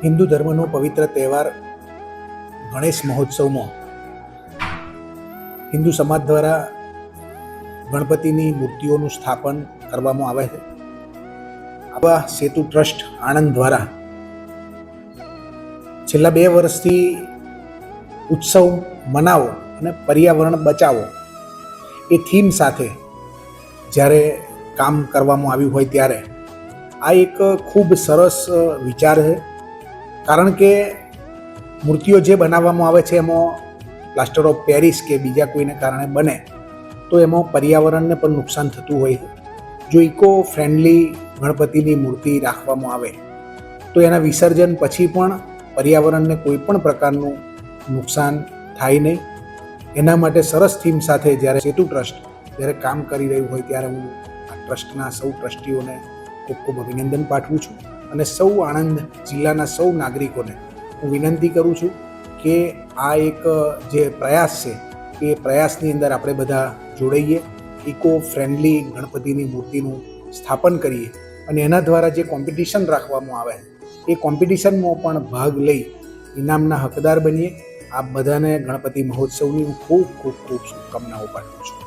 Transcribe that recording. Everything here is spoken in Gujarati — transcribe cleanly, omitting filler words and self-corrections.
હિન્દુ ધર્મનો પવિત્ર તહેવાર ગણેશ મહોત્સવમાં હિન્દુ સમાજ દ્વારા ગણપતિની મૂર્તિઓનું સ્થાપન કરવામાં આવે છે. આવા સેતુ ટ્રસ્ટ આણંદ દ્વારા છેલ્લા 2 વર્ષથી ઉત્સવ મનાવો અને પર્યાવરણ બચાવો એ થીમ સાથે જ્યારે કામ કરવામાં આવ્યું હોય ત્યારે આ એક ખૂબ સરસ વિચાર છે. કારણ કે મૂર્તિઓ જે બનાવવામાં આવે છે એમાં પ્લાસ્ટર ઓફ પેરિસ કે બીજા કોઈને કારણે બને તો એમાં પર્યાવરણને પણ નુકસાન થતું હોય છે. જો ઇકો ફ્રેન્ડલી ગણપતિની મૂર્તિ રાખવામાં આવે તો એના વિસર્જન પછી પણ પર્યાવરણને કોઈ પણ પ્રકારનું નુકસાન થાય નહીં. એના માટે સરસ થીમ સાથે જ્યારે સેતુ ટ્રસ્ટ જ્યારે કામ કરી રહ્યું હોય ત્યારે હું આ ટ્રસ્ટના સૌ ટ્રસ્ટીઓને ખૂબ ખૂબ અભિનંદન પાઠવું છું અને સૌ આણંદ જિલ્લાના સૌ નાગરિકોને હું વિનંતી કરું છું કે આ એક જે પ્રયાસ છે એ પ્રયાસની અંદર આપણે બધા જોડાઈએ, ઇકો ફ્રેન્ડલી ગણપતિની મૂર્તિનું સ્થાપન કરીએ અને એના દ્વારા જે કોમ્પિટિશન રાખવામાં આવે એ કોમ્પિટિશનમાં પણ ભાગ લઈ ઇનામના હકદાર બનીએ. આપ બધાને ગણપતિ મહોત્સવની હું ખૂબ ખૂબ ખૂબ શુભકામનાઓ પાઠવું છું.